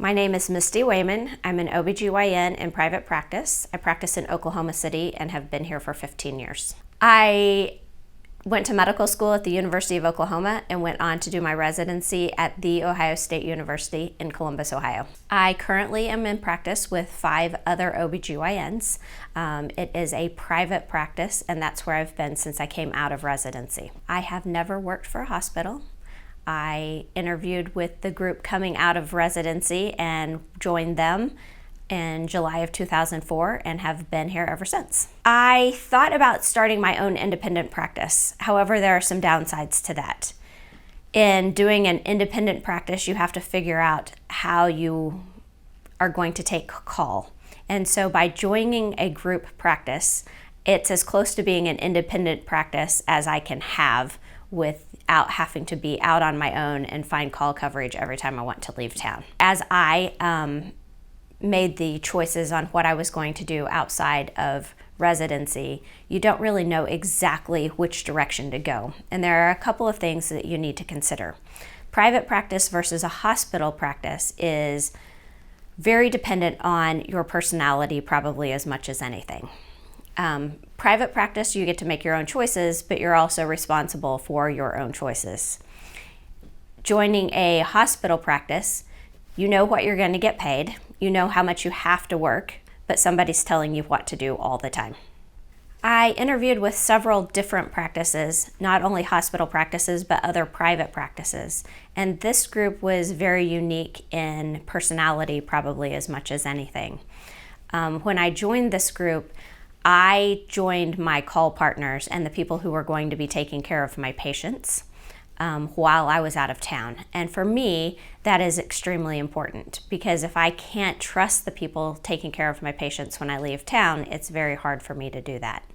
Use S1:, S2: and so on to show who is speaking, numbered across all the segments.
S1: My name is Misty Wayman. I'm an OBGYN in private practice. I practice in Oklahoma City and have been here for 15 years. I went to medical school at the University of Oklahoma and went on to do my residency at The Ohio State University in Columbus, Ohio. I currently am in practice with 5 other OBGYNs. It is a private practice, and that's where I've been since I came out of residency. I have never worked for a hospital. I interviewed with the group coming out of residency and joined them in July of 2004 and have been here ever since. I thought about starting my own independent practice. However, there are some downsides to that. In doing an independent practice, you have to figure out how you are going to take call. And so by joining a group practice, it's as close to being an independent practice as I can have without having to be out on my own and find call coverage every time I want to leave town. As I made the choices on what I was going to do outside of residency, you don't really know exactly which direction to go. And there are a couple of things that you need to consider. Private practice versus a hospital practice is very dependent on your personality, probably as much as anything. Private practice, you get to make your own choices, but you're also responsible for your own choices. Joining a hospital practice, you know what you're going to get paid, you know how much you have to work, but somebody's telling you what to do all the time. I interviewed with several different practices, not only hospital practices, but other private practices. And this group was very unique in personality, probably as much as anything. When I joined this group, I joined my call partners and the people who were going to be taking care of my patients while I was out of town. And for me, that is extremely important because if I can't trust the people taking care of my patients when I leave town, it's very hard for me to do that.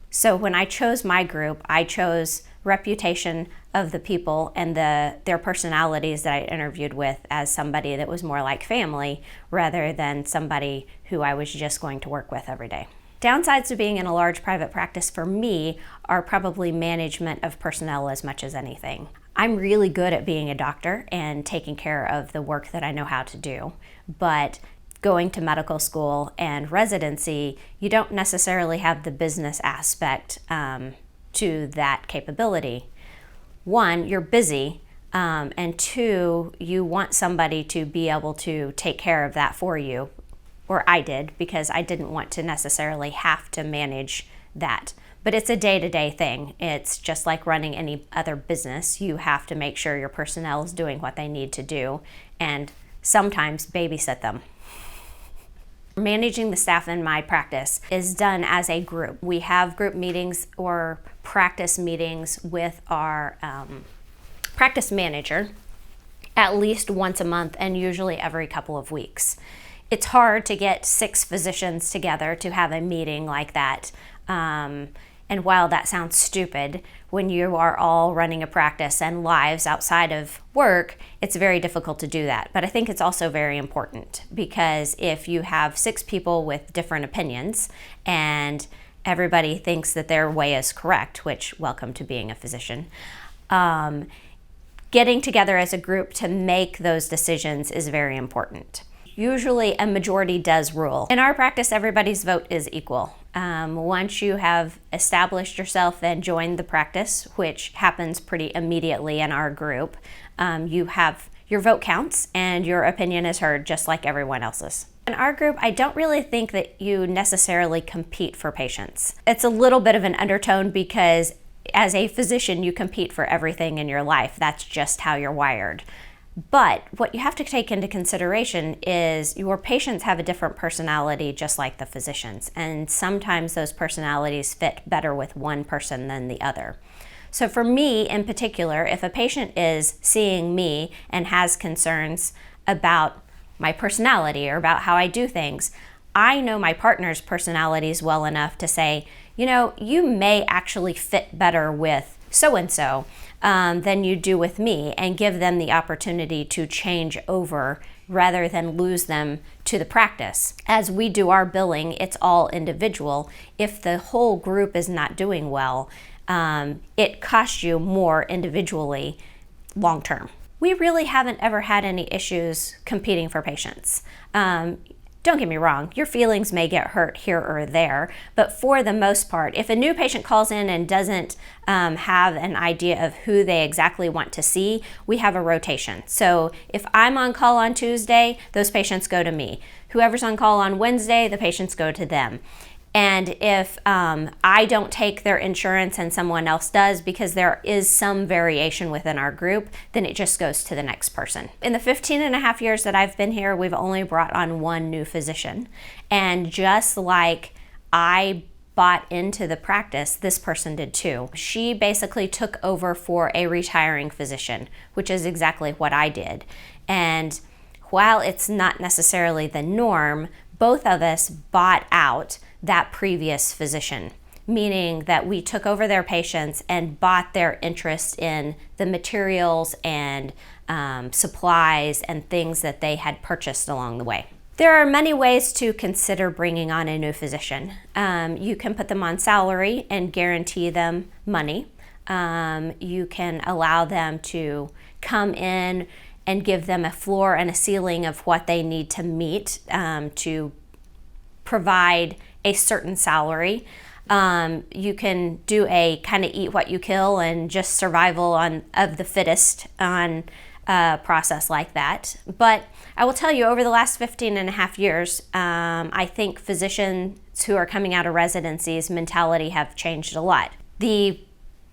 S1: So when I chose my group, I chose reputation of the people and their personalities that I interviewed with as somebody that was more like family rather than somebody who I was just going to work with every day. Downsides to being in a large private practice for me are probably management of personnel as much as anything. I'm really good at being a doctor and taking care of the work that I know how to do, but going to medical school and residency, you don't necessarily have the business aspect to that capability. One, you're busy, and two, you want somebody to be able to take care of that for you, or I did, because I didn't want to necessarily have to manage that. But it's a day-to-day thing. It's just like running any other business. You have to make sure your personnel is doing what they need to do and sometimes babysit them. Managing the staff in my practice is done as a group. We have group meetings or practice meetings with our practice manager at least once a month and usually every couple of weeks. It's hard to get 6 physicians together to have a meeting like that. And while that sounds stupid, when you are all running a practice and lives outside of work, it's very difficult to do that. But I think it's also very important because if you have 6 people with different opinions and everybody thinks that their way is correct, which welcome to being a physician, getting together as a group to make those decisions is very important. Usually a majority does rule. In our practice, everybody's vote is equal. Once you have established yourself and joined the practice, which happens pretty immediately in our group, your vote counts and your opinion is heard just like everyone else's. In our group, I don't really think that you necessarily compete for patients. It's a little bit of an undertone because as a physician, you compete for everything in your life. That's just how you're wired. But what you have to take into consideration is your patients have a different personality just like the physicians, and sometimes those personalities fit better with one person than the other. So for me in particular, if a patient is seeing me and has concerns about my personality or about how I do things, I know my partner's personalities well enough to say, you may actually fit better with so-and-so than you do with me, and give them the opportunity to change over rather than lose them to the practice. As we do our billing, it's all individual. If the whole group is not doing well, it costs you more individually long term. we really haven't ever had any issues competing for patients. Don't get me wrong, your feelings may get hurt here or there, but for the most part, if a new patient calls in and doesn't have an idea of who they exactly want to see, we have a rotation. So if I'm on call on Tuesday, those patients go to me. Whoever's on call on Wednesday, the patients go to them. And if I don't take their insurance and someone else does, because there is some variation within our group, then it just goes to the next person. In the 15 and a half years that I've been here, we've only brought on one new physician. And just like I bought into the practice, this person did too. She basically took over for a retiring physician, which is exactly what I did. And while it's not necessarily the norm, both of us bought out that previous physician, meaning that we took over their patients and bought their interest in the materials and supplies and things that they had purchased along the way. There are many ways to consider bringing on a new physician. You can put them on salary and guarantee them money. You can allow them to come in and give them a floor and a ceiling of what they need to meet to provide a certain salary. You can do a kind of eat what you kill and just survival of the fittest on a process like that. But I will tell you, over the last 15 and a half years, I think physicians who are coming out of residencies' mentality have changed a lot. The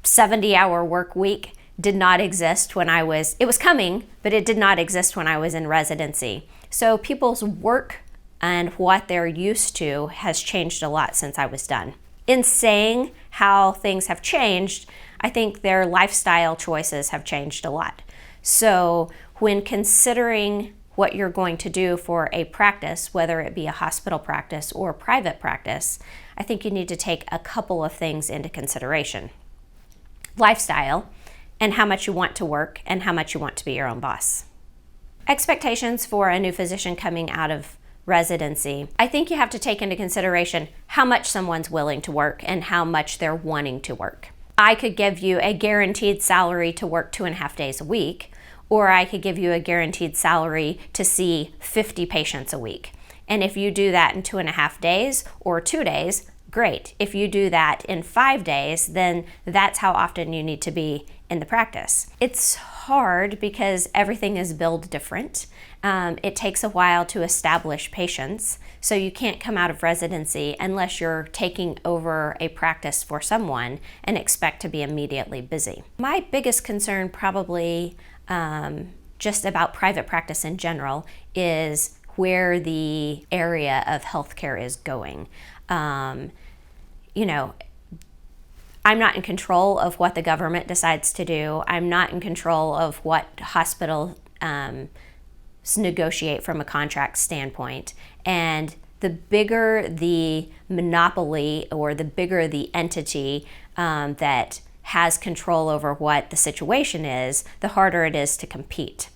S1: 70-hour work week did not exist when it was coming, but it did not exist when I was in residency. So people's work and what they're used to has changed a lot since I was done. In saying how things have changed, I think their lifestyle choices have changed a lot. So when considering what you're going to do for a practice, whether it be a hospital practice or private practice, I think you need to take a couple of things into consideration. Lifestyle, and how much you want to work, and how much you want to be your own boss. Expectations for a new physician coming out of residency. I think you have to take into consideration how much someone's willing to work and how much they're wanting to work. I could give you a guaranteed salary to work 2.5 days a week, or I could give you a guaranteed salary to see 50 patients a week. And if you do that in 2.5 days or 2 days, great. If you do that in 5 days, then that's how often you need to be in the practice. It's hard because everything is billed different. It takes a while to establish patients, so you can't come out of residency unless you're taking over a practice for someone and expect to be immediately busy. My biggest concern probably just about private practice in general is where the area of healthcare is going. I'm not in control of what the government decides to do. I'm not in control of what hospitals negotiate from a contract standpoint. And the bigger the monopoly or the bigger the entity that has control over what the situation is, the harder it is to compete,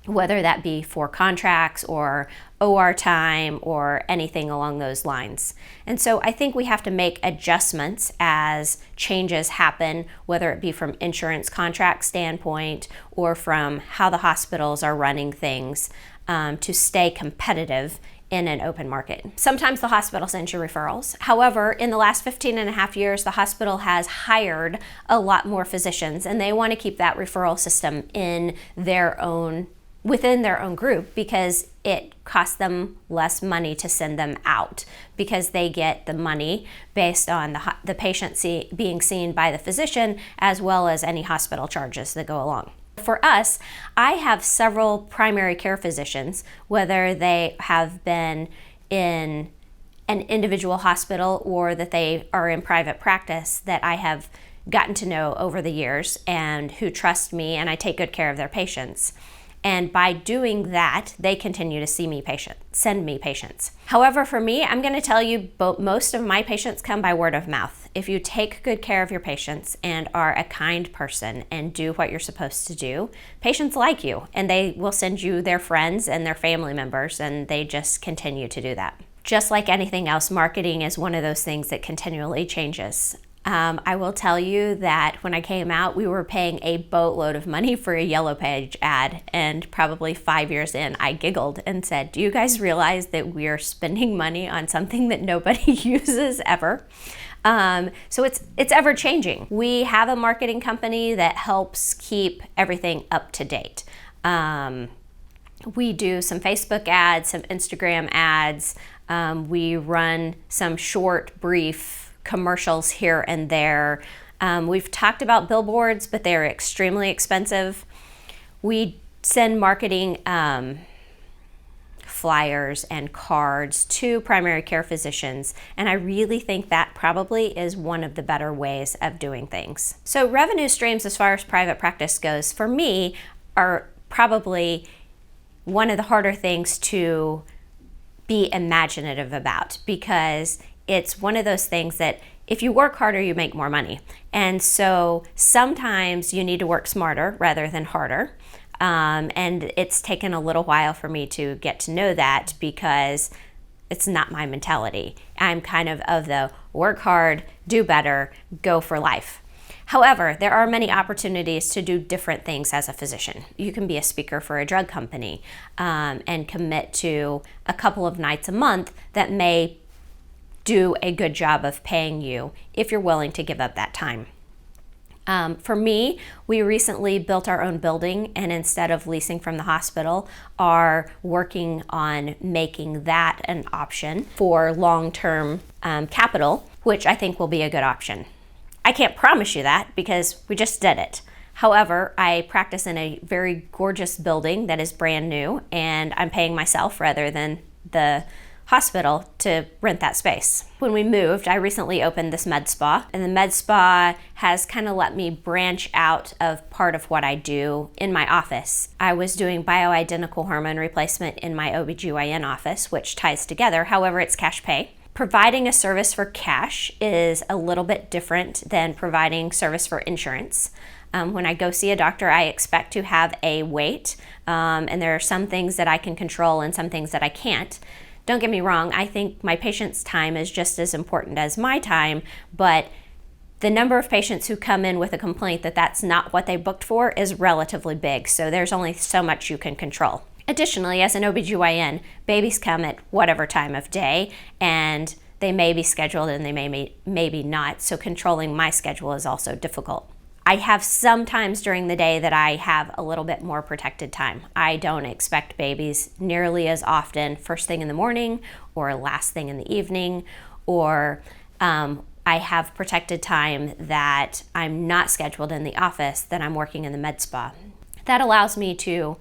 S1: whether that be for contracts or OR time or anything along those lines. And so I think we have to make adjustments as changes happen, whether it be from insurance contract standpoint or from how the hospitals are running things to stay competitive in an open market. Sometimes the hospital sends you referrals. However, in the last 15 and a half years, the hospital has hired a lot more physicians, and they want to keep that referral system within their own group because it costs them less money to send them out because they get the money based on the patient being seen by the physician as well as any hospital charges that go along. For us, I have several primary care physicians, whether they have been in an individual hospital or that they are in private practice, that I have gotten to know over the years and who trust me, and I take good care of their patients. And by doing that, they continue to send me patients. However, for me, I'm going to tell you, most of my patients come by word of mouth. If you take good care of your patients and are a kind person and do what you're supposed to do, patients like you, and they will send you their friends and their family members, and they just continue to do that. Just like anything else, marketing is one of those things that continually changes. I will tell you that when I came out, we were paying a boatload of money for a Yellow Page ad, and probably 5 years in, I giggled and said, do you guys realize that we are spending money on something that nobody uses ever? So it's ever changing. We have a marketing company that helps keep everything up to date. We do some Facebook ads, some Instagram ads. We run some short, brief commercials here and there. We've talked about billboards, but they're extremely expensive. We send marketing flyers and cards to primary care physicians, and I really think that probably is one of the better ways of doing things. So revenue streams as far as private practice goes, for me, are probably one of the harder things to be imaginative about, because it's one of those things that if you work harder, you make more money. And so sometimes you need to work smarter rather than harder. And it's taken a little while for me to get to know that, because it's not my mentality. I'm kind of the work hard, do better, go for life. However, there are many opportunities to do different things as a physician. You can be a speaker for a drug company and commit to a couple of nights a month that may do a good job of paying you if you're willing to give up that time. For me, we recently built our own building, and instead of leasing from the hospital, are working on making that an option for long-term capital, which I think will be a good option. I can't promise you that because we just did it. However, I practice in a very gorgeous building that is brand new, and I'm paying myself rather than the hospital to rent that space. When we moved, I recently opened this med spa, and the med spa has kind of let me branch out of part of what I do in my office. I was doing bioidentical hormone replacement in my OBGYN office, which ties together. However, it's cash pay. Providing a service for cash is a little bit different than providing service for insurance. When I go see a doctor, I expect to have a wait, and there are some things that I can control and some things that I can't. Don't get me wrong, I think my patient's time is just as important as my time, but the number of patients who come in with a complaint that that's not what they booked for is relatively big, so there's only so much you can control. Additionally, as an OBGYN, babies come at whatever time of day, and they may be scheduled and they may be not, so controlling my schedule is also difficult. I have some times during the day that I have a little bit more protected time. I don't expect babies nearly as often first thing in the morning or last thing in the evening, or I have protected time that I'm not scheduled in the office, that I'm working in the med spa. That allows me to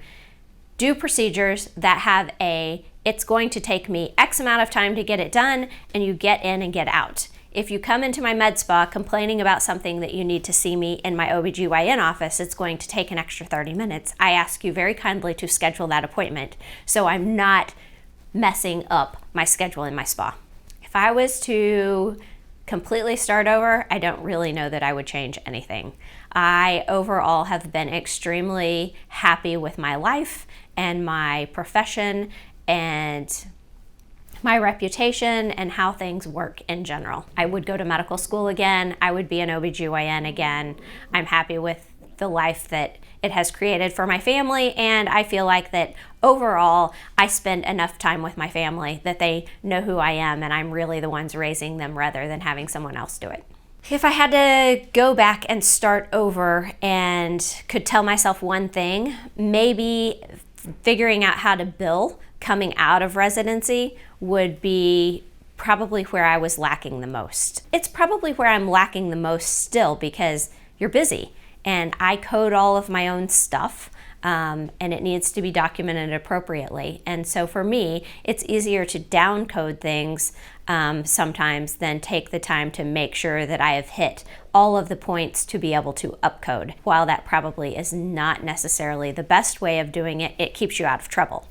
S1: do procedures that have it's going to take me X amount of time to get it done, and you get in and get out. If you come into my med spa complaining about something that you need to see me in my OBGYN office, it's going to take an extra 30 minutes. I ask you very kindly to schedule that appointment so I'm not messing up my schedule in my spa. If I was to completely start over, I don't really know that I would change anything. I overall have been extremely happy with my life and my profession and my reputation and how things work in general. I would go to medical school again. I would be an OBGYN again. I'm happy with the life that it has created for my family, and I feel like that overall I spend enough time with my family that they know who I am, and I'm really the ones raising them rather than having someone else do it. If I had to go back and start over and could tell myself one thing, maybe figuring out how to bill coming out of residency would be probably where I was lacking the most. It's probably where I'm lacking the most still, because you're busy and I code all of my own stuff, and it needs to be documented appropriately. And so for me, it's easier to down code things sometimes than take the time to make sure that I have hit all of the points to be able to upcode. While that probably is not necessarily the best way of doing it, it keeps you out of trouble.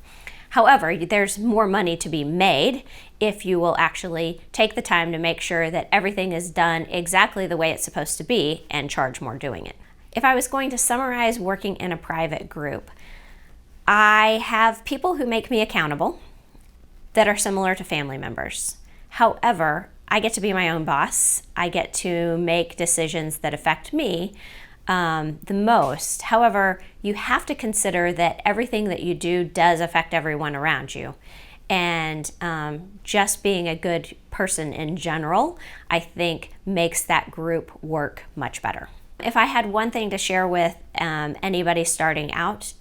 S1: However, there's more money to be made if you will actually take the time to make sure that everything is done exactly the way it's supposed to be and charge more doing it. If I was going to summarize working in a private group, I have people who make me accountable that are similar to family members. However, I get to be my own boss. I get to make decisions that affect me the most. However, you have to consider that everything that you do does affect everyone around you. And just being a good person in general, I think, makes that group work much better. If I had one thing to share with anybody starting out,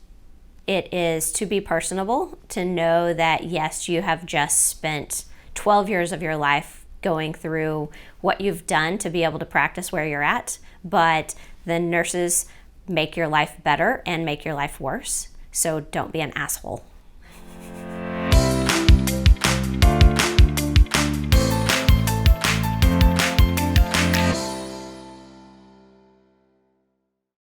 S1: it is to be personable, to know that yes, you have just spent 12 years of your life going through what you've done to be able to practice where you're at, but the nurses make your life better and make your life worse. So don't be an asshole.